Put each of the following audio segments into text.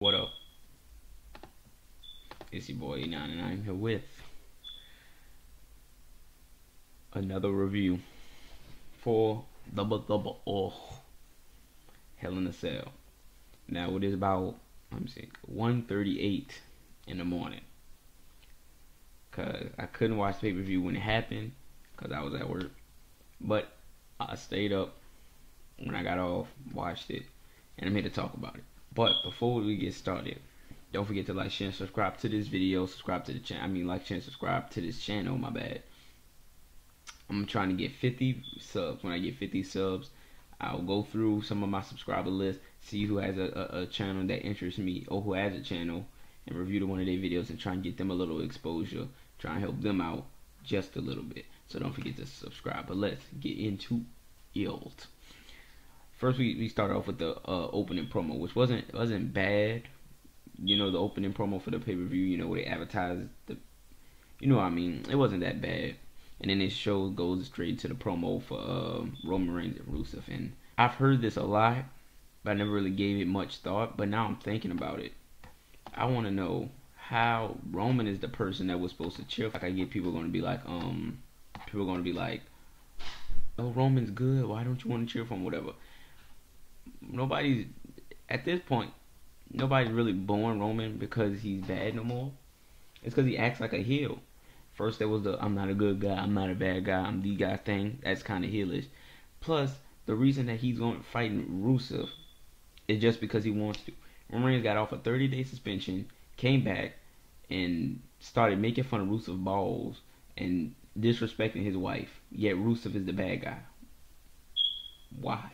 What up? It's your boy Anon, and I'm here with another review for Double or Hell in a Cell. Now it is about 1:38 in the morning, cause I couldn't watch the pay-per-view when it happened, cause I was at work. But I stayed up when I got off, watched it, and I'm here to talk about it. But before we get started, don't forget to like, share, and subscribe to this video. Subscribe to the channel. Like, share, and subscribe to this channel. My bad. I'm trying to get 50 subs. When I get 50 subs, I'll go through some of my subscriber list, see who has a channel that interests me, or who has a channel, and review one of their videos and try and get them a little exposure. Try and help them out just a little bit. So don't forget to subscribe. But let's get into it. First, we start off with the opening promo, which wasn't bad. You know, the opening promo for the pay-per-view, you know, where they advertise the, you know what I mean, it wasn't that bad. And then this show goes straight to the promo for Roman Reigns and Rusev. And I've heard this a lot, but I never really gave it much thought. But now I'm thinking about it. I want to know how Roman is the person that was supposed to cheer. Like, I get people going to be like, oh, Roman's good, why don't you want to cheer for him, whatever. Nobody's, at this point, nobody's really booing Roman because he's bad no more. It's because he acts like a heel. First there was the I'm not a good guy, I'm not a bad guy, I'm the guy thing. That's kind of heelish. Plus, the reason that he's going fighting Rusev is just because he wants to. Roman Reigns got off a 30-day suspension, came back, and started making fun of Rusev balls and disrespecting his wife. Yet Rusev is the bad guy. Why?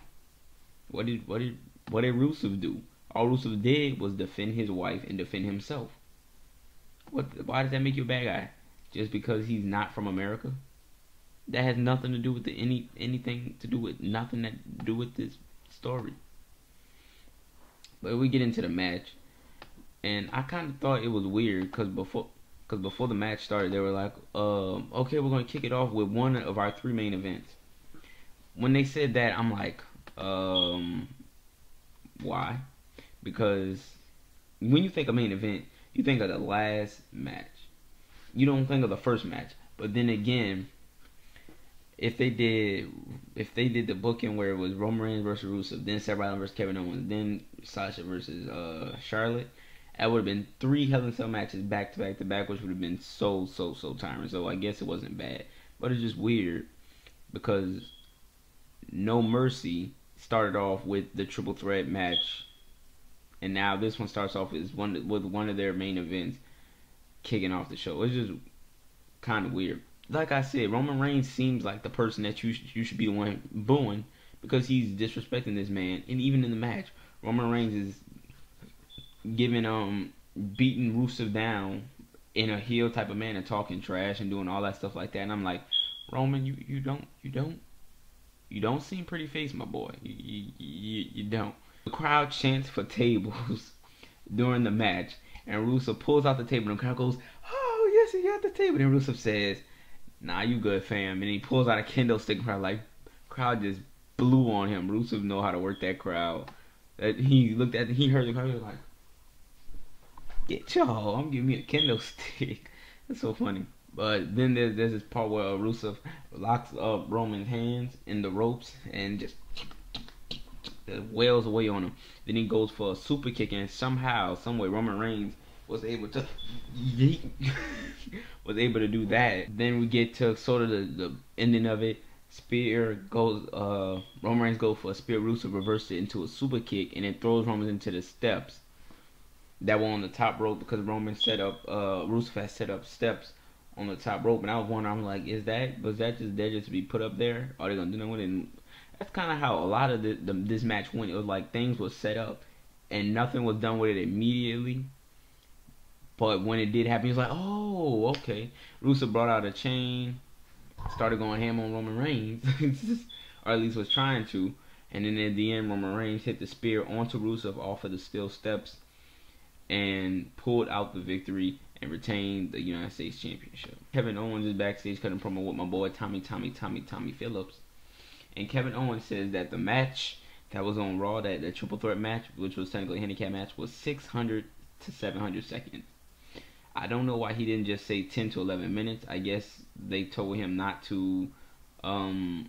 What did Rusev do? All Rusev did was defend his wife and defend himself. Why does that make you a bad guy? Just because he's not from America? That has nothing to do with anything to do with nothing to do with this story. But we get into the match, and I kind of thought it was weird because before the match started, they were like, okay, we're gonna kick it off with one of our 3 main events. When they said that, I'm like, why? Because when you think of main event, you think of the last match. You don't think of the first match. But then again, if they did the booking where it was Roman Reigns versus Rusev, then Seth Rollins versus Kevin Owens, then Sasha versus Charlotte, that would have been 3 Hell in a Cell matches back to back to back, which would have been so tiring. So I guess it wasn't bad, but it's just weird because No Mercy started off with the triple threat match, and now this one starts off with one of their main events kicking off the show. It's just kind of weird. Like I said, Roman Reigns seems like the person that you should be the one booing because he's disrespecting this man. And even in the match, Roman Reigns is beating Rusev down in a heel type of manner, talking trash and doing all that stuff like that. And I'm like, Roman, you don't seem pretty faced, my boy. You don't. The crowd chants for tables during the match, and Rusev pulls out the table, and the crowd goes, "Oh yes, he got the table." And Rusev says, "Nah, you good, fam." And he pulls out a kendo stick, and crowd just blew on him. Rusev know how to work that crowd. That he heard the crowd, he was like, "Get y'all! I'm giving me a kendo stick." That's so funny. But then there's this part where Rusev locks up Roman's hands in the ropes and just wails away on him. Then he goes for a super kick, and somehow, someway, Roman Reigns was able to do that. Then we get to sort of the ending of it. Spear goes, Roman Reigns goes for a spear. Rusev reversed it into a super kick, and it throws Roman into the steps that were on the top rope because Rusev had set up steps on the top rope. And I was wondering, I'm like, was that just there just to be put up there? Are they gonna do nothing with it? And that's kind of how a lot of this match went. It was like things were set up and nothing was done with it immediately. But when it did happen, he was like, oh, okay. Rusev brought out a chain, started going ham on Roman Reigns, or at least was trying to. And then at the end, Roman Reigns hit the spear onto Rusev off of the steel steps and pulled out the victory and retained the United States Championship. Kevin Owens is backstage cutting promo with my boy Tommy Phillips. And Kevin Owens says that the match that was on Raw. That triple threat match, which was technically a handicap match, was 600 to 700 seconds. I don't know why he didn't just say 10 to 11 minutes. I guess they told him um,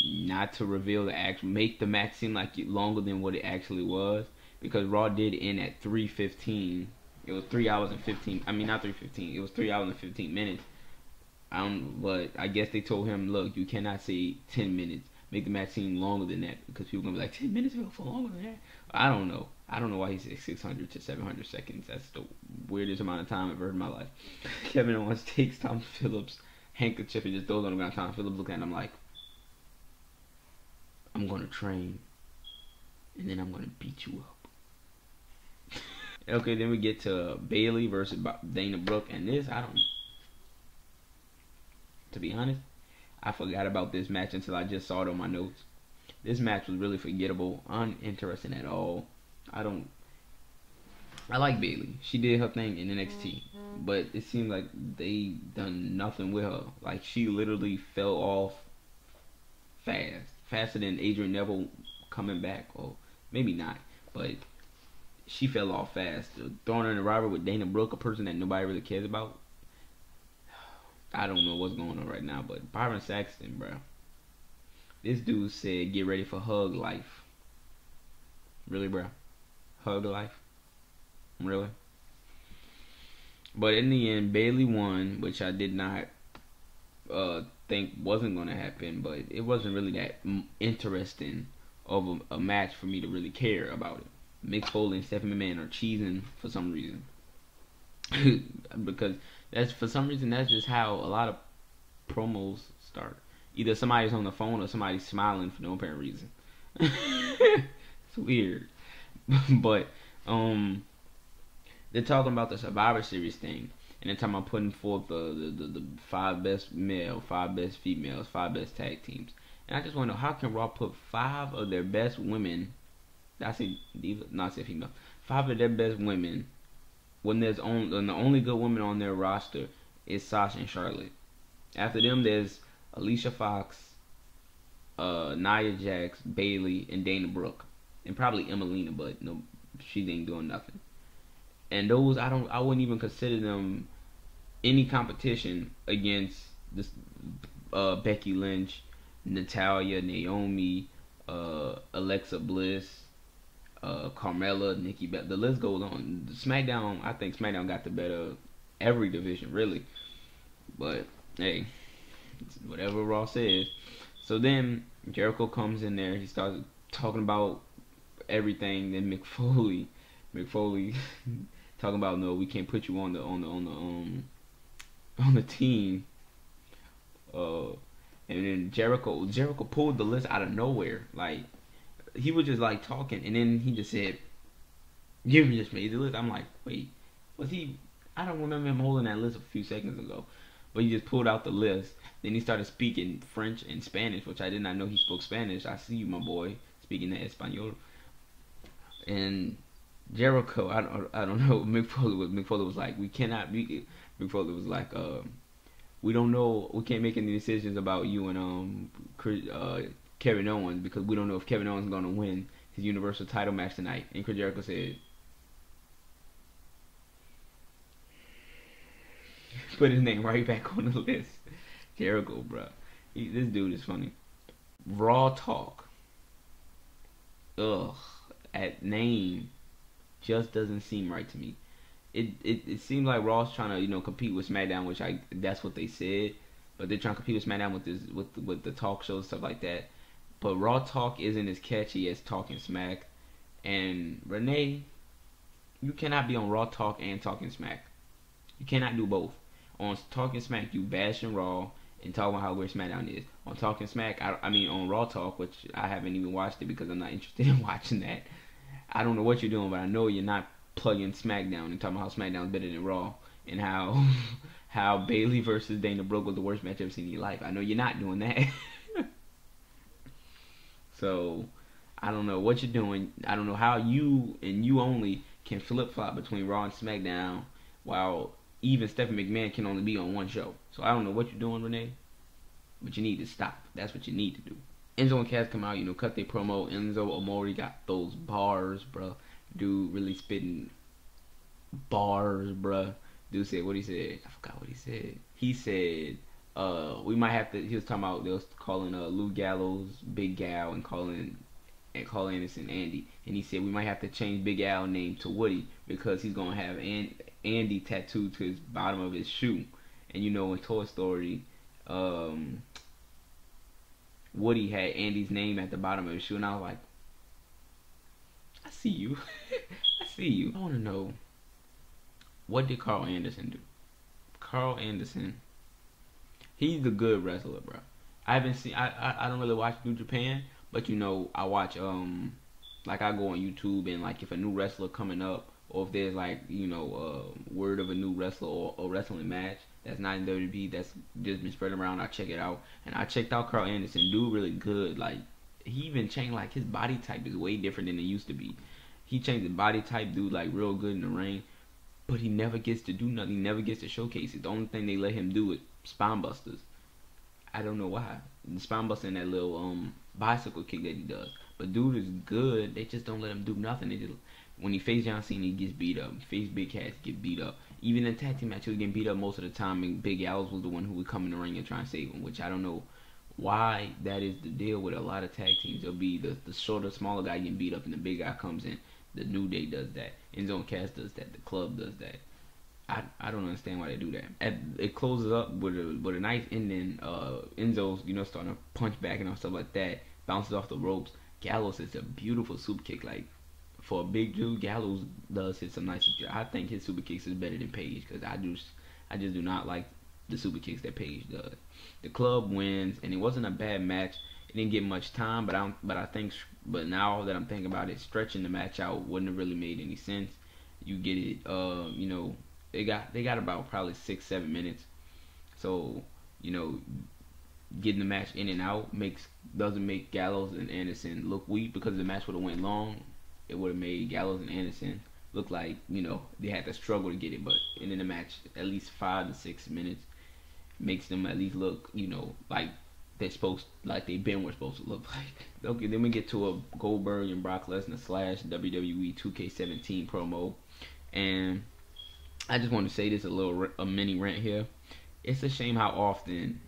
not to reveal the actual, make the match seem like longer than what it actually was, because Raw did end at 3:15. It was 3 hours and 15. I mean, not 3:15. It was 3 hours and 15 minutes. But I guess they told him, look, you cannot say 10 minutes. Make the match seem longer than that, because people are gonna be like, 10 minutes for longer than that. I don't know. I don't know why he said 600 to 700 seconds. That's the weirdest amount of time I've heard in my life. Kevin Owens takes Tom Phillips' handkerchief and just throws it on the ground. Tom Phillips looking at him like, I'm gonna train, and then I'm gonna beat you up. Okay, then we get to Bayley versus Dana Brooke, and this, to be honest, I forgot about this match until I just saw it on my notes. This match was really forgettable, uninteresting at all. I like Bayley. She did her thing in NXT, but it seemed like they done nothing with her. Like, she literally fell off faster than Adrian Neville coming back, or maybe not, but she fell off fast. Throwing her in the rivalry with Dana Brooke, a person that nobody really cares about. I don't know what's going on right now, but Byron Saxton, bro. This dude said, get ready for hug life. Really, bro? Hug life? Really? But in the end, Bayley won, which I did not think wasn't going to happen, but it wasn't really that interesting of a match for me to really care about it. Mick Foley and Stephanie McMahon are cheesing for some reason. Because that's just how a lot of promos start. Either somebody's on the phone or somebody's smiling for no apparent reason. It's weird. But they're talking about the Survivor Series thing, and they're talking about putting forth the 5 best male, 5 best females, 5 best tag teams. And I just want to know, how can Raw put 5 of their best women, not say female, 5 of their best women, when the only good woman on their roster is Sasha and Charlotte. After them, there's Alicia Fox, Nia Jax, Bayley, and Dana Brooke, and probably Emelina, but no, she ain't doing nothing. And those, I wouldn't even consider them any competition against this Becky Lynch, Natalya, Naomi, Alexa Bliss, Carmella, Nikki Bella. The list goes on. SmackDown, I think SmackDown got the better every division, really. But hey, whatever Raw says. So then Jericho comes in there. He starts talking about everything. Then Mick Foley talking about, no, we can't put you on the team. And then Jericho pulled the list out of nowhere. Like, he was just like talking, and then he just said, "You just made the list." I'm like, wait, was he? I don't remember him holding that list a few seconds ago. But he just pulled out the list. Then he started speaking French and Spanish, which I did not know he spoke Spanish. I see you, my boy, speaking that Espanol. And Jericho, I don't know. Mick Foley was like, we cannot be. Mick Foley was like, we don't know. We can't make any decisions about you and Kevin Owens, because we don't know if Kevin Owens is going to win his Universal title match tonight. And Chris Jericho said, put his name right back on the list. Jericho, bro. This dude is funny. Raw Talk. Ugh. At name just doesn't seem right to me. It seems like Raw's trying to, compete with SmackDown, which that's what they said. But they're trying to compete with SmackDown with the talk shows and stuff like that. But Raw Talk isn't as catchy as Talking Smack. And Renee, you cannot be on Raw Talk and Talking Smack. You cannot do both. On Talking Smack, you bashing Raw and talking about how great SmackDown is. On Talking Smack, on Raw Talk, which I haven't even watched it because I'm not interested in watching that. I don't know what you're doing, but I know you're not plugging SmackDown and talking about how SmackDown's better than Raw, and how Bayley versus Dana Brooke was the worst match you've ever seen in your life. I know you're not doing that. So, I don't know what you're doing. I don't know how you and you only can flip-flop between Raw and SmackDown, while even Stephanie McMahon can only be on one show. So I don't know what you're doing, Renee, but you need to stop. That's what you need to do. Enzo and Cass come out, cut their promo. Enzo Amore got those bars, bro. Dude really spitting bars, bruh. Dude said what he said. I forgot what he said. He said, we might have to. He was talking about they was calling Lou Gallows Big Gal and calling Anderson Andy, and he said we might have to change Big Al name to Woody because he's gonna have Andy tattooed to his bottom of his shoe. And in Toy Story, Woody had Andy's name at the bottom of his shoe, and I was like, I see you. I see you. I want to know, what did Carl Anderson do? Carl Anderson, he's a good wrestler, bro. I haven't seen. I don't really watch New Japan, but I watch like I go on YouTube and like if a new wrestler coming up or if there's like word of a new wrestler or a wrestling match that's not in WWE that's just been spread around, I check it out. And I checked out Carl Anderson. Dude, really good. Like he even changed, like his body type is way different than it used to be. He changed the body type, dude, like real good in the ring. But he never gets to do nothing. He never gets to showcase it. The only thing they let him do is spine busters. I don't know why. The spine buster and that little bicycle kick that he does. But dude is good. They just don't let him do nothing. They just, when he face John Cena, he gets beat up. Face Big Cass, get beat up. Even in the tag team match, he was getting beat up most of the time. And Big Al's was the one who would come in the ring and try and save him. Which I don't know why that is the deal with a lot of tag teams. It'll be the shorter, smaller guy getting beat up, and the big guy comes in. The New Day does that. Enzo and Cass does that. The Club does that. I don't understand why they do that. It closes up with a nice ending. Enzo's starting to punch back and stuff like that. Bounces off the ropes. Gallows hits a beautiful super kick. Like for a big dude, Gallows does hit some nice super kicks. I think his super kicks is better than Page because I just do not like the super kicks that Page does. The Club wins, and it wasn't a bad match. It didn't get much time, but now that I'm thinking about it, stretching the match out wouldn't have really made any sense. You get it, they got about probably 6-7 minutes. So, getting the match in and out doesn't make Gallows and Anderson look weak because if the match would have went long, it would have made Gallows and Anderson look like, they had to struggle to get it. But in the match, at least 5 to 6 minutes makes them at least look, like they're supposed, like they were supposed to look like. Okay, then we get to a Goldberg and Brock Lesnar / WWE 2K17 promo, and I just want to say this a mini rant here. It's a shame how often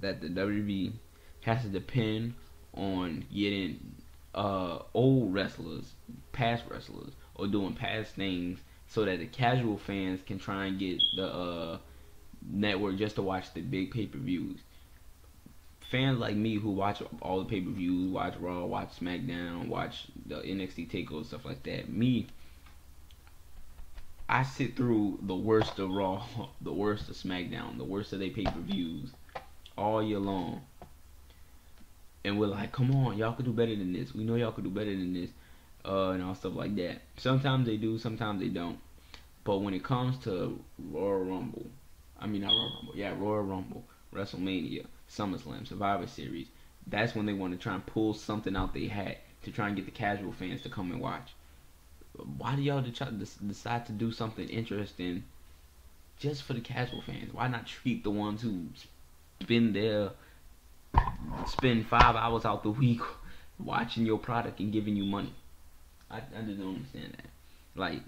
that the WWE has to depend on getting old wrestlers, past wrestlers, or doing past things so that the casual fans can try and get the network just to watch the big pay-per-views. Fans like me who watch all the pay-per-views, watch Raw, watch SmackDown, watch the NXT takeovers, stuff like that. I sit through the worst of Raw, the worst of SmackDown, the worst of their pay-per-views all year long. And we're like, come on, y'all could do better than this. We know y'all could do better than this, and all stuff like that. Sometimes they do, sometimes they don't. But when it comes to Royal Rumble, WrestleMania, SummerSlam, Survivor Series, that's when they want to try and pull something out they hat to try and get the casual fans to come and watch. Why do y'all decide to do something interesting just for the casual fans? Why not treat the ones who spend 5 hours out the week watching your product and giving you money? I just don't understand that. Like,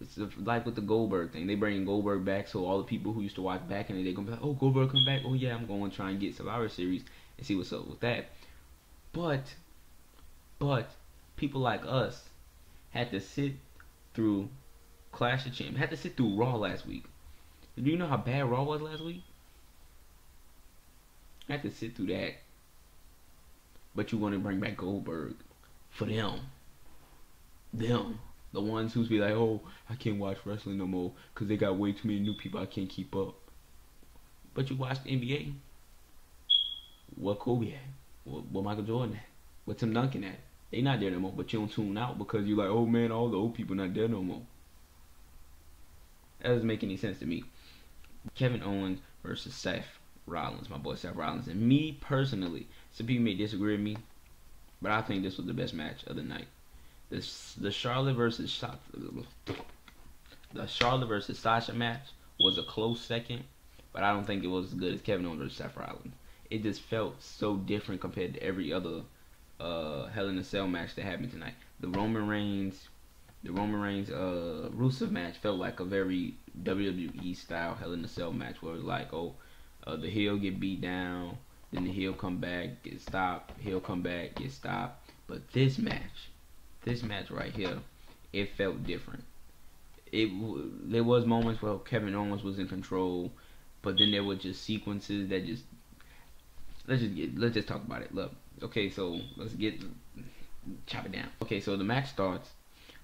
it's like with the Goldberg thing. They bring Goldberg back, so all the people who used to watch back in the day gonna be like, oh, Goldberg come back. Oh yeah, I'm going to try and get Survivor Series and see what's up with that. But people like us had to sit through Clash of Champions. Had to sit through Raw last week. Do you know how bad Raw was last week? I had to sit through that. But you want to bring back Goldberg for them. The ones who's be like, oh, I can't watch wrestling no more because they got way too many new people I can't keep up. But you watch the NBA. What Kobe at? What Michael Jordan at? What Tim Duncan at? They not there no more, but you don't tune out because you're like, oh man, all the old people not there no more. That doesn't make any sense to me. Kevin Owens versus Seth Rollins, my boy Seth Rollins. And me personally, some people may disagree with me, but I think this was the best match of the night. The Charlotte versus Sasha match was a close second, but I don't think it was as good as Kevin Owens versus Seth Rollins. it just felt so different compared to every other Hell in a Cell match that happened tonight. The Roman Reigns Rusev match felt like a very WWE style Hell in a Cell match where it was like, oh, the heel get beat down, then the heel come back, get stopped, heel come back, get stopped. But this match right here, it felt different. There was moments where Kevin Owens was in control, but then there were just sequences that just let's just talk about it. Look, okay, so let's chop it down. Okay, so the match starts.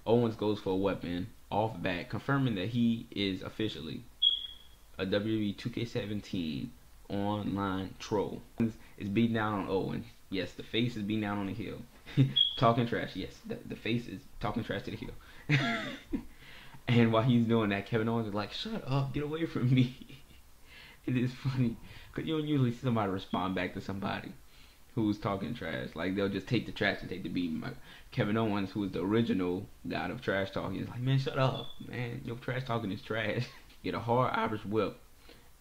Owens goes for a weapon off back, confirming that he is officially a WWE 2K17 online troll. Is beating down on Owens. Yes, the face is beating down on the heel. Talking trash. Yes, the face is talking trash to the heel. And while he's doing that, Kevin Owens is like, "Shut up, get away from me." It is funny because you don't usually see somebody respond back to somebody who's talking trash. Like, they'll just take the trash and take the beat. Like, Kevin Owens, who is the original god of trash talking, is like, "Man, shut up, man. Your trash talking is trash." Get a hard Irish whip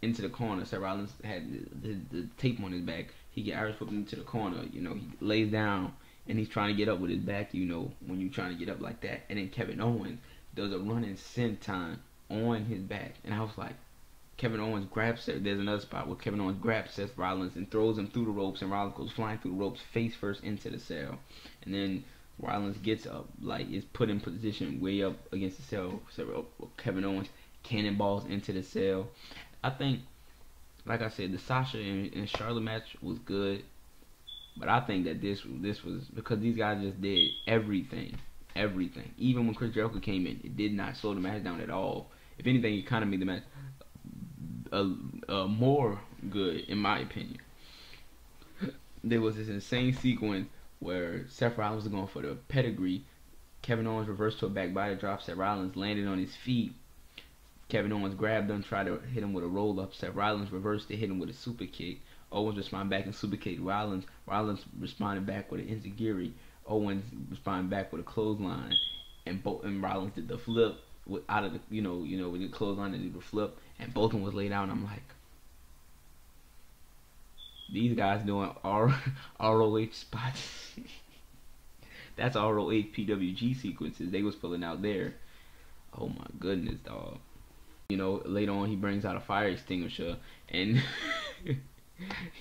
into the corner. Seth Rollins had the tape on his back. He get Irish whipped into the corner. You know, he lays down and he's trying to get up with his back. You know, when you're trying to get up like that. And then Kevin Owens does a running senton on his back. And I was like, Kevin Owens grabs Seth. There's another spot where Kevin Owens grabs Seth Rollins and throws him through the ropes, and Rollins goes flying through the ropes face first into the cell. And then Rollins gets up, like, is put in position way up against the cell. So Kevin Owens cannonballs into the cell. I think, like I said, the Sasha and Charlotte match was good, but I think that this was because these guys just did everything. Even when Chris Jericho came in, it did not slow the match down at all. If anything, it kind of made the match more good, in my opinion. There was this insane sequence where Seth Rollins was going for the pedigree. Kevin Owens reversed to a back body drop. Seth Rollins landed on his feet. Kevin Owens grabbed him, tried to hit him with a roll up. Seth Rollins reversed to hit him with a super kick. Owens responded back and super kicked Rollins. Rollins responded back with an enziguri. Owens responded back with a clothesline, and Rollins did the flip out of the with the clothesline and did the flip, and both of them was laid out. And I'm like, these guys doing ROH spots. That's ROH PWG sequences they was pulling out there. Oh my goodness, dog. You know, later on he brings out a fire extinguisher and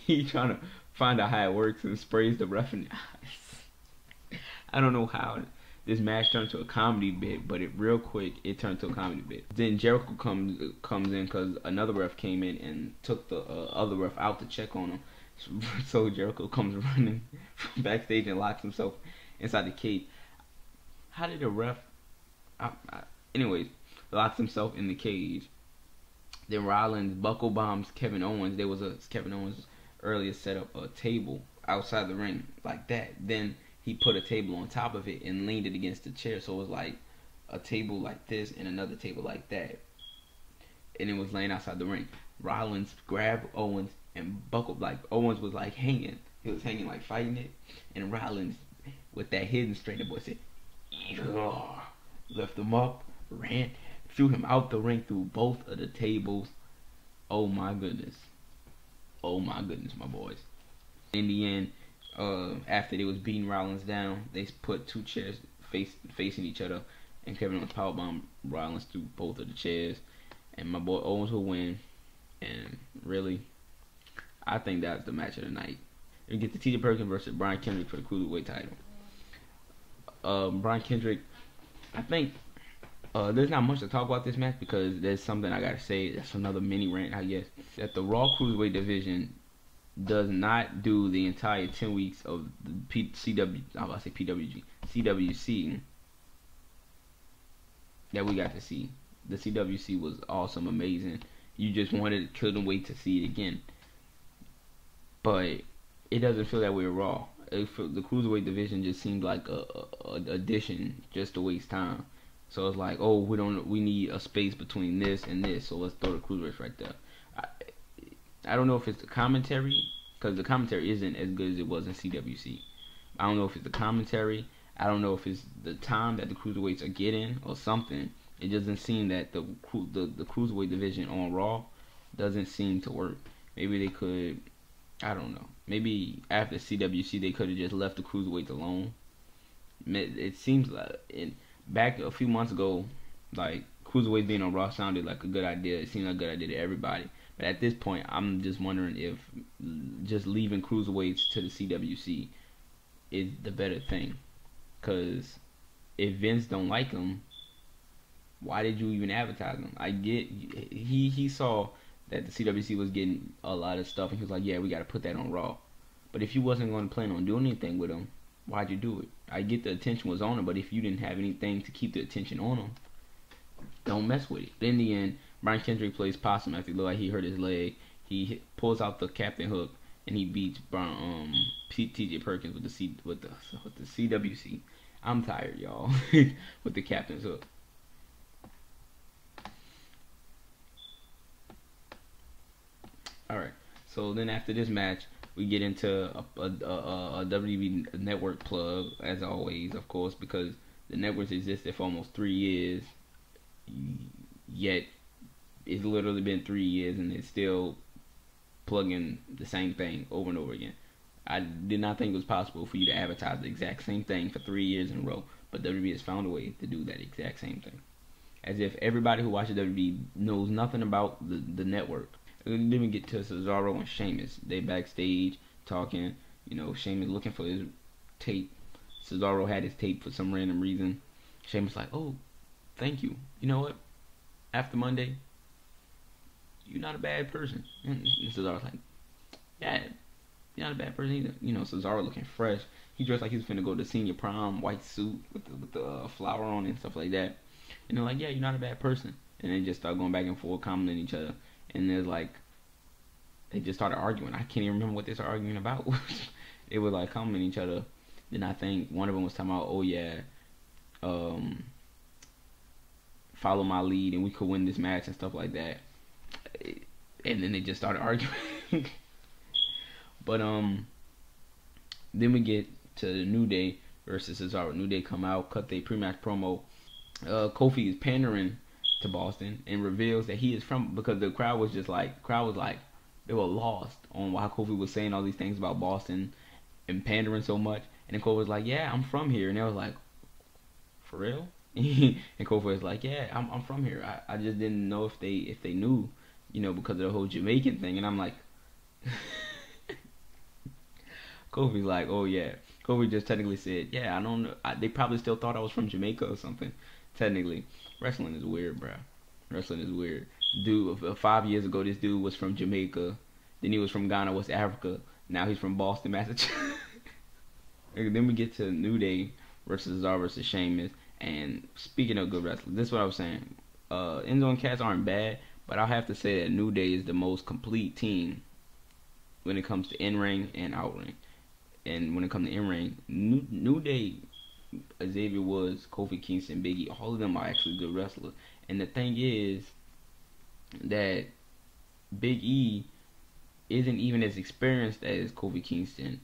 he trying to find out how it works and sprays the ref in the eyes. I don't know how this match turned to a comedy bit, but real quick it turned to a comedy bit. Then Jericho comes in because another ref came in and took the other ref out to check on him. So Jericho comes running from backstage and locks himself inside the cage. How did the ref? Anyways, locks himself in the cage. Then Rollins buckle bombs Kevin Owens. There was Kevin Owens earlier set up a table outside the ring like that. Then he put a table on top of it and leaned it against the chair. So it was like a table like this and another table like that. And it was laying outside the ring. Rollins grabbed Owens and buckled, like Owens was like hanging. He was hanging like fighting it. And Rollins, with that hidden straight up, said, lift him up, ran, threw him out the ring through both of the tables. Oh my goodness. Oh my goodness, my boys. In the end, after they was beating Rollins down, they put two chairs facing each other, and Kevin Owens powerbombed Rollins through both of the chairs, and my boy Owens will win. And really, I think that's the match of the night. We get the T.J. Perkins versus Brian Kendrick for the Cruiserweight title. Brian Kendrick, I think there's not much to talk about this match because there's something I gotta say. That's another mini rant, I guess. That the Raw Cruiserweight division does not do the entire 10 weeks of the CWC that we got to see. The CWC was awesome, amazing. You just couldn't wait to see it again. But it doesn't feel that way at Raw. The Cruiserweight division just seemed like a addition just to waste time. So it's like, oh, we need a space between this and this, so let's throw the Cruiserweights right there. I don't know if it's the commentary, because the commentary isn't as good as it was in CWC. I don't know if it's the commentary. I don't know if it's the time that the Cruiserweights are getting or something. It doesn't seem that the Cruiserweight division on Raw doesn't seem to work. Maybe they could I don't know. Maybe after CWC they could have just left the cruiserweights alone. It seems like back a few months ago, like cruiserweights being on Raw sounded like a good idea. It seemed like a good idea to everybody. But at this point, I'm just wondering if just leaving cruiserweights to the CWC is the better thing. Because if Vince don't like them, why did you even advertise them? I get he saw that the CWC was getting a lot of stuff, and he was like, yeah, we got to put that on Raw. But if you wasn't going to plan on doing anything with them, why'd you do it? I get the attention was on him, but if you didn't have anything to keep the attention on him, don't mess with it. But in the end, Brian Kendrick plays possum after he looked like he hurt his leg. He pulls out the captain hook and he beats T.J. Perkins with the CWC. I'm tired, y'all, with the captain's hook. All right. So then after this match, we get into a WWE network plug, as always, of course, because the networks existed for almost 3 years. Yet it's literally been 3 years and it's still plugging the same thing over and over again. I did not think it was possible for you to advertise the exact same thing for 3 years in a row, but WWE has found a way to do that exact same thing. As if everybody who watches WWE knows nothing about the network. Then we get to Cesaro and Sheamus. They backstage talking. You know, Sheamus looking for his tape. Cesaro had his tape for some random reason. Sheamus like, oh, thank you. You know what? After Monday, you're not a bad person. And Cesaro's like, yeah, you're not a bad person either. You know, Cesaro looking fresh. He dressed like he was finna go to senior prom, white suit with the flower on and stuff like that. And they're like, yeah, you're not a bad person. And they just start going back and forth, commenting each other. And there's like, they just started arguing. I can't even remember what they started arguing about. They were like commenting each other. Then I think one of them was talking about, oh yeah, follow my lead and we could win this match and stuff like that. And then they just started arguing. But then we get to the New Day versus Cesaro. New Day come out, cut their pre-match promo. Kofi is pandering to Boston and reveals that he is from, because the crowd was like they were lost on why Kofi was saying all these things about Boston and pandering so much. And then Kofi was like, yeah, I'm from here. And they was like, for real? And Kofi was like, yeah, I'm from here. I just didn't know if they knew, you know, because of the whole Jamaican thing. And I'm like, Kofi's like, oh yeah. Kofi just technically said, yeah, I don't know. They probably still thought I was from Jamaica or something. Technically, wrestling is weird, bro. Wrestling is weird. Dude, 5 years ago, this dude was from Jamaica. Then he was from Ghana, West Africa. Now he's from Boston, Massachusetts. Then we get to New Day versus Cesaro versus Sheamus. And speaking of good wrestling, this is what I was saying. Enzo and Cass aren't bad, but I'll have to say that New Day is the most complete team when it comes to in-ring and out-ring. And when it comes to in-ring, New Day, Xavier Woods, Kofi Kingston, Big E, all of them are actually good wrestlers. And the thing is that Big E isn't even as experienced as Kofi Kingston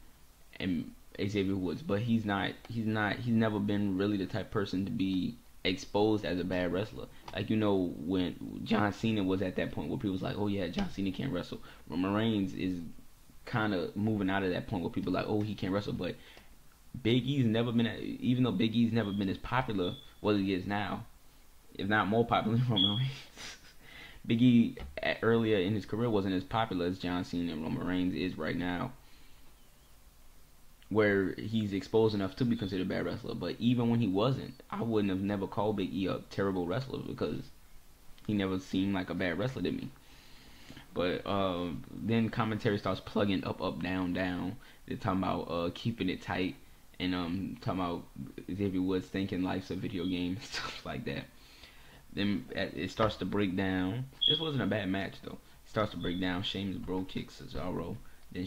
and Xavier Woods, but he's never been really the type of person to be exposed as a bad wrestler. Like, you know, when John Cena was at that point where people was like, oh yeah, John Cena can't wrestle. Roman Reigns is kind of moving out of that point where people are like, oh, he can't wrestle. But Big E's never been, even though Big E's never been as popular as he is now, if not more popular than Roman Reigns. Big E earlier in his career wasn't as popular as John Cena and Roman Reigns is right now, where he's exposed enough to be considered a bad wrestler. But even when he wasn't, I wouldn't have never called Big E a terrible wrestler because he never seemed like a bad wrestler to me. But then commentary starts plugging up, up, down, down. They're talking about keeping it tight and talking about Xavier Woods thinking life's a video game and stuff like that. Then it starts to break down. This wasn't a bad match though. It starts to break down. Sheamus bro kicks Cesaro. Then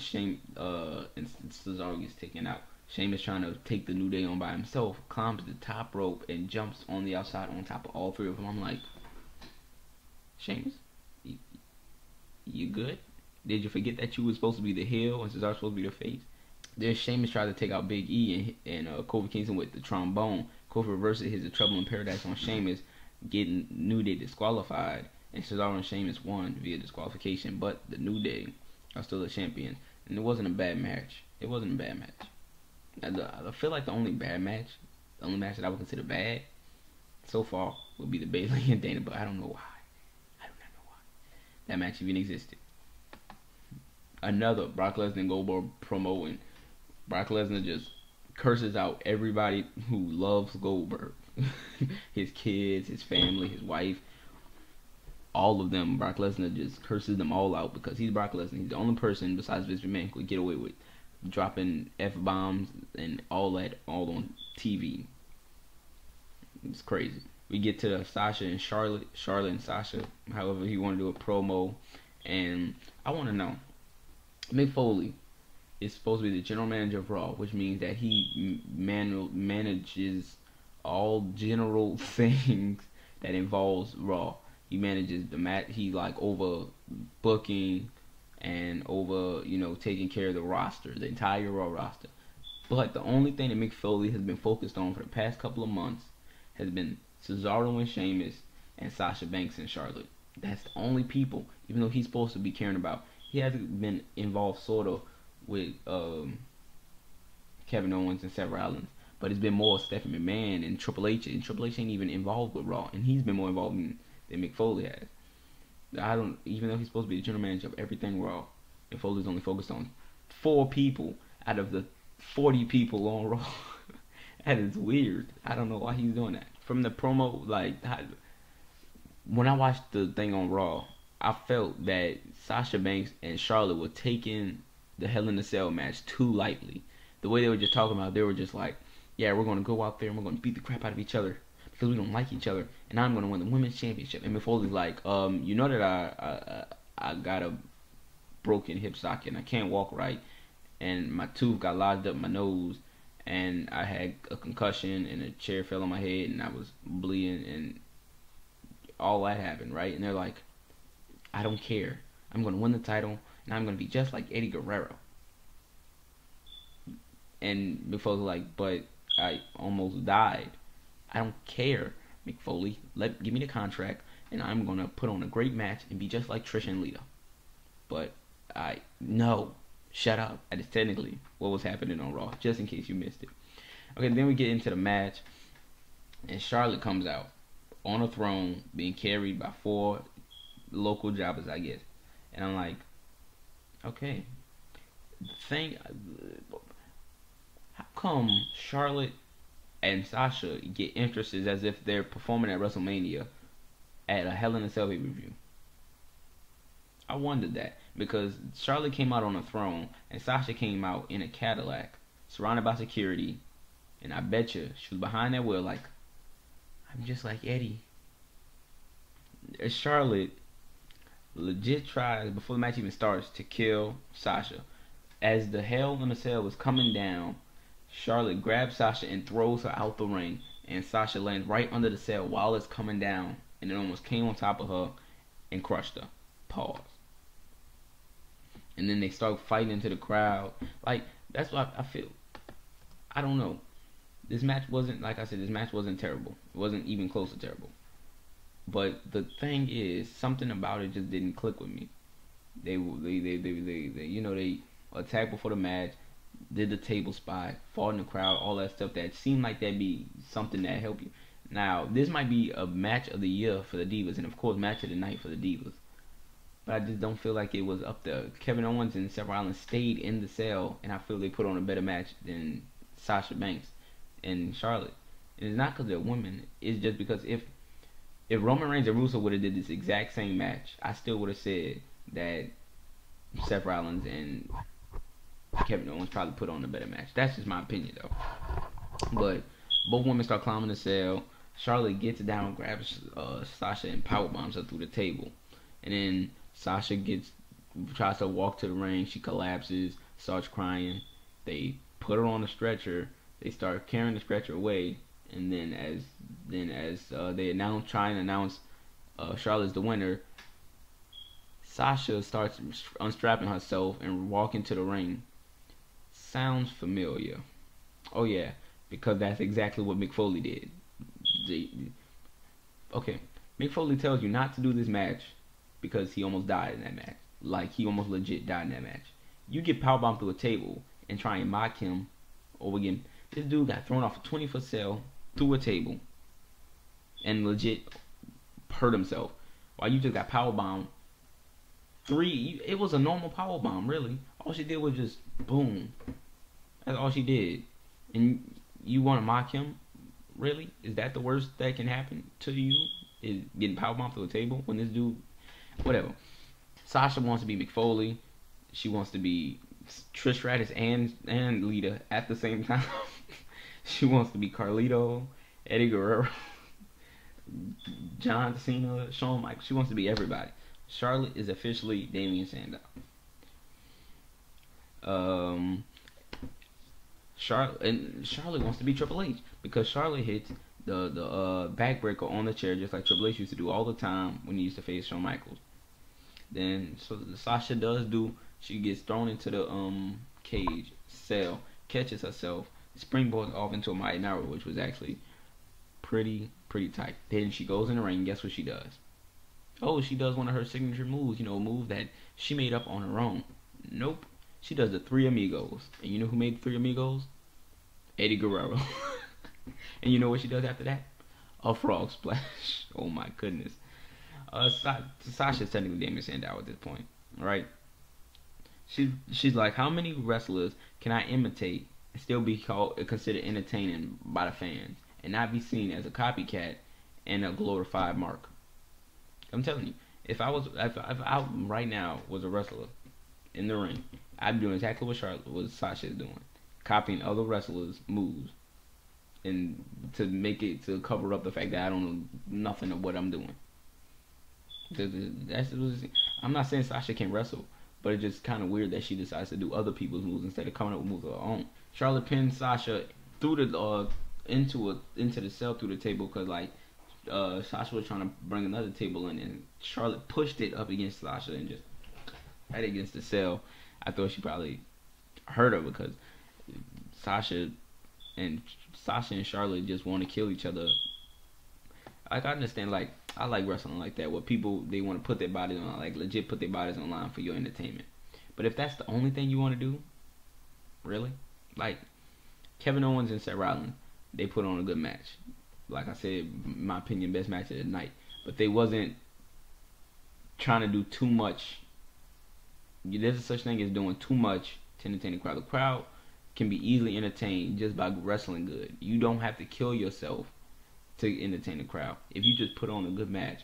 and Cesaro gets taken out. Sheamus trying to take the New Day on by himself, climbs the top rope and jumps on the outside on top of all three of them. I'm like, Sheamus, you good? Did you forget that you were supposed to be the heel and Cesaro's supposed to be the face? Then Sheamus tried to take out Big E and Kofi Kingston with the trombone. Kofi reverses his Trouble in Paradise on Sheamus, getting New Day disqualified. And Cesaro and Sheamus won via disqualification, but the New Day are still the champions. and it wasn't a bad match. It wasn't a bad match. I feel like the only match that I would consider bad so far would be the Bayley and Dana, but I don't know why. I do not know why that match even existed. Another Brock Lesnar and Goldberg promo, and Brock Lesnar just curses out everybody who loves Goldberg. His kids, his family, his wife, all of them. Brock Lesnar just curses them all out because he's Brock Lesnar. He's the only person besides Vince McMahon who could get away with dropping F-bombs and all that all on TV. It's crazy. We get to the Sasha and Charlotte and Sasha, however he want to do a promo, and I want to know, Mick Foley is supposed to be the general manager of Raw, which means that he manages all general things that involves Raw. He manages the match. He like over booking and over, taking care of the roster, the entire Raw roster. But the only thing that Mick Foley has been focused on for the past couple of months has been Cesaro and Sheamus and Sasha Banks and Charlotte. That's the only people, even though he's supposed to be caring about. He hasn't been involved sort of with Kevin Owens and Seth Rollins, but it's been more Stephanie McMahon and Triple H. And Triple H ain't even involved with Raw, and he's been more involved than Mick Foley has. Even though he's supposed to be the general manager of everything Raw, Mick Foley's only focused on 4 people out of the 40 people on Raw. That is weird. I don't know why he's doing that. From the promo, when I watched the thing on Raw, I felt that Sasha Banks and Charlotte were taking the Hell in a Cell match too lightly. The way they were just talking about it, they were just like, yeah, we're going to go out there and we're going to beat the crap out of each other because we don't like each other, and I'm going to win the women's championship. And Mick Foley's like, you know that I got a broken hip socket and I can't walk right, and my tooth got lodged up my nose, and I had a concussion and a chair fell on my head and I was bleeding and all that happened, right? And they're like, I don't care. I'm going to win the title and I'm going to be just like Eddie Guerrero. And Mick Foley's like, but I almost died. I don't care, Mick Foley. Give me the contract and I'm going to put on a great match and be just like Trish and Lita. But no. Shut up. That is technically what was happening on Raw, just in case you missed it. Okay, then we get into the match, and Charlotte comes out on a throne, being carried by 4 local jobbers, I guess. And I'm like, okay. How come Charlotte and Sasha get entrances as if they're performing at WrestleMania at a Hell in a Cell pay-per-view? I wondered that, because Charlotte came out on a throne and Sasha came out in a Cadillac surrounded by security, and I bet you she was behind that wheel like, I'm just like Eddie. Charlotte legit tries, before the match even starts, to kill Sasha. As the Hell in a Cell was coming down, Charlotte grabs Sasha and throws her out the ring, and Sasha lands right under the cell while it's coming down, and it almost came on top of her and crushed her. Pause. And then they start fighting into the crowd. Like, that's what I feel. I don't know. This match wasn't, like I said, this match wasn't terrible. It wasn't even close to terrible. But the thing is, something about it just didn't click with me. They attacked before the match, did the table spot, fought in the crowd, all that stuff that seemed like that'd be something that helped you. Now, this might be a match of the year for the Divas, and of course, match of the night for the Divas. But I just don't feel like it was up there. Kevin Owens and Seth Rollins stayed in the cell, and I feel they put on a better match than Sasha Banks and Charlotte. And it's not because they're women. It's just because if Roman Reigns and Russo would have did this exact same match, I still would have said that Seth Rollins and Kevin Owens probably put on a better match. That's just my opinion, though. But both women start climbing the cell. Charlotte gets down, grabs Sasha, and powerbombs her through the table. And then Sasha tries to walk to the ring. She collapses, starts crying. They put her on a stretcher. They start carrying the stretcher away. And then as they try and announce Charlotte's the winner, Sasha starts unstrapping herself and walking to the ring. Sounds familiar. Oh yeah, because that's exactly what Mick Foley did. Okay, Mick Foley tells you not to do this match because he almost died in that match. Like, he almost legit died in that match. You get powerbombed through a table and try and mock him over again. This dude got thrown off a 20-foot cell through a table and legit hurt himself. While you just got powerbombed three. It was a normal powerbomb, really. All she did was just boom. That's all she did. And you want to mock him? Really? Is that the worst that can happen to you? Is getting powerbombed through a table when this dude, whatever. Sasha wants to be Mick Foley. She wants to be Trish Stratus and Lita at the same time. She wants to be Carlito, Eddie Guerrero, John Cena, Shawn Michaels. She wants to be everybody. Charlotte is officially Damien Sandow. Charlotte wants to be Triple H because Charlotte hits the backbreaker on the chair just like Triple H used to do all the time when he used to face Shawn Michaels. Then so Sasha does do. She gets thrown into the cage cell, catches herself, springboards off into a Mighty Narrow, which was actually pretty tight. Then she goes in the ring. Guess what she does? Oh, she does one of her signature moves. You know, a move that she made up on her own. Nope. She does the Three Amigos. And you know who made the Three Amigos? Eddie Guerrero. And you know what she does after that? A frog splash. Oh my goodness. Sasha's technically Damien Sandow at this point, right? She's like, how many wrestlers can I imitate and still be considered entertaining by the fans and not be seen as a copycat and a glorified mark? I'm telling you, if I right now was a wrestler in the ring, I'd be doing exactly what Sasha is doing, copying other wrestlers' moves, and to cover up the fact that I don't know nothing of what I'm doing. I'm not saying Sasha can't wrestle, but it's just kind of weird that she decides to do other people's moves instead of coming up with moves of her own. Charlotte pinned Sasha through the into the cell through the table because Sasha was trying to bring another table in, and Charlotte pushed it up against Sasha and just right against the cell. I thought she probably hurt her because Sasha and Charlotte just want to kill each other. Like, I understand, like, I like wrestling like that, where people, they want to put their bodies on, like, legit put their bodies online for your entertainment. But if that's the only thing you want to do, really? Like, Kevin Owens and Seth Rollins, they put on a good match. Like I said, in my opinion, best match of the night. But they wasn't trying to do too much. There's a such thing as doing too much to entertain the crowd. The crowd can be easily entertained just by wrestling good. You don't have to kill yourself to entertain the crowd. If you just put on a good match,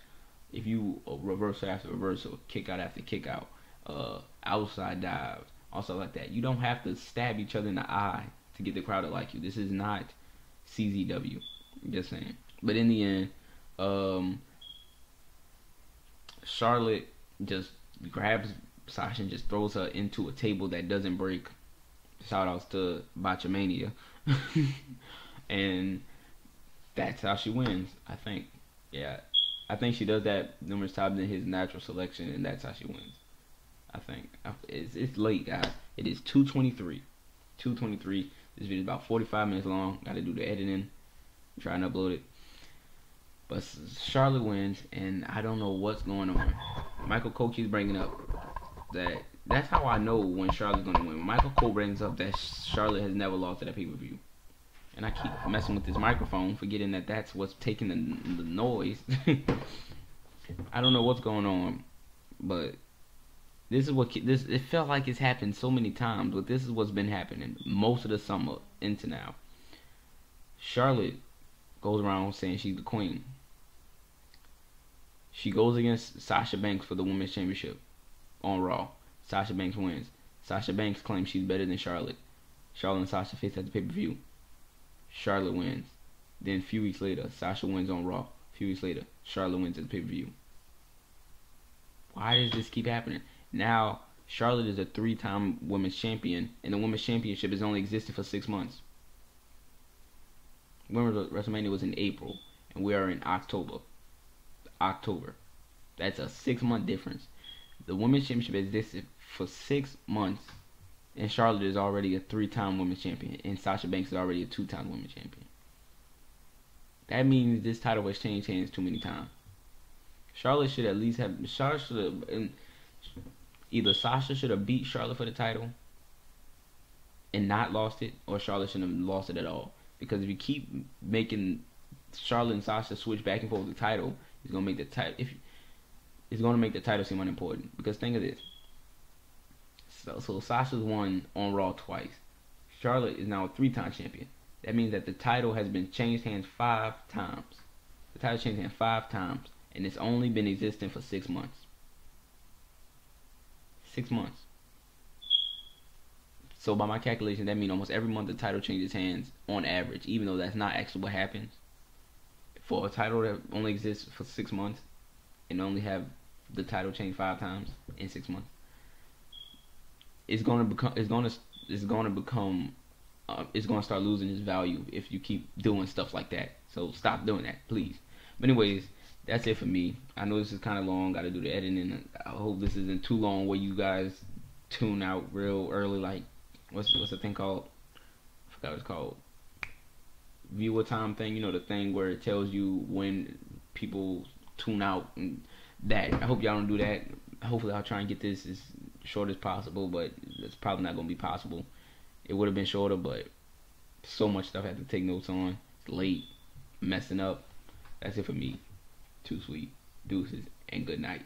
if you reversal after reversal, kick out after kick out, outside dives, also like that, you don't have to stab each other in the eye to get the crowd to like you. This is not CZW. Just saying. But in the end, Charlotte just grabs Sasha and just throws her into a table that doesn't break. Shout outs to Botchamania. And that's how she wins, I think. Yeah. I think she does that numerous times in his natural selection, and that's how she wins. I think. It's late, guys. It is 2:23. 2:23. This video is about 45 minutes long. Gotta do the editing. Try and upload it. But Charlotte wins, and I don't know what's going on. Michael Cole keeps bringing up that's how I know when Charlotte's gonna win. Michael Cole brings up that Charlotte has never lost at a pay-per-view. And I keep messing with this microphone, forgetting that that's what's taking the noise. I don't know what's going on, but this is it felt like it's happened so many times, but this is what's been happening most of the summer into now. Charlotte goes around saying she's the queen. She goes against Sasha Banks for the Women's Championship on Raw. Sasha Banks wins. Sasha Banks claims she's better than Charlotte. Charlotte and Sasha face at the pay-per-view. Charlotte wins. Then a few weeks later, Sasha wins on Raw. A few weeks later, Charlotte wins at the pay-per-view. Why does this keep happening? Now, Charlotte is a 3-time Women's Champion, and the Women's Championship has only existed for 6 months. Remember, WrestleMania was in April, and we are in October. That's a 6-month difference. The Women's Championship has existed for 6 months, and Charlotte is already a 3-time Women's Champion, and Sasha Banks is already a 2-time Women's Champion. That means this title has changed hands too many times. Charlotte should at least have... either Sasha should have beat Charlotte for the title, and not lost it, or Charlotte shouldn't have lost it at all. Because if you keep making Charlotte and Sasha switch back and forth with the title, it's gonna make the title seem unimportant. Because think of this. So Sasha's won on Raw twice. Charlotte is now a 3-time champion. That means that the title has been changed hands 5 times. The title changed hands 5 times, and it's only been existing for 6 months. 6 months. So by my calculation, that means almost every month the title changes hands on average, even though that's not actually what happens. For a title that only exists for 6 months and only have the title change 5 times in 6 months, it's gonna start losing its value if you keep doing stuff like that. So stop doing that, please. But anyways, that's it for me. I know this is kind of long. Got to do the editing. I hope this isn't too long where you guys tune out real early. Like, what's the thing called? I forgot what it's called. Viewer time thing. You know, the thing where it tells you when people tune out and that. I hope y'all don't do that. Hopefully I'll try and get this as short as possible, but it's probably not going to be possible. It would have been shorter, but so much stuff I had to take notes on. It's late, messing up. That's it for me. Too sweet. Deuces and good night.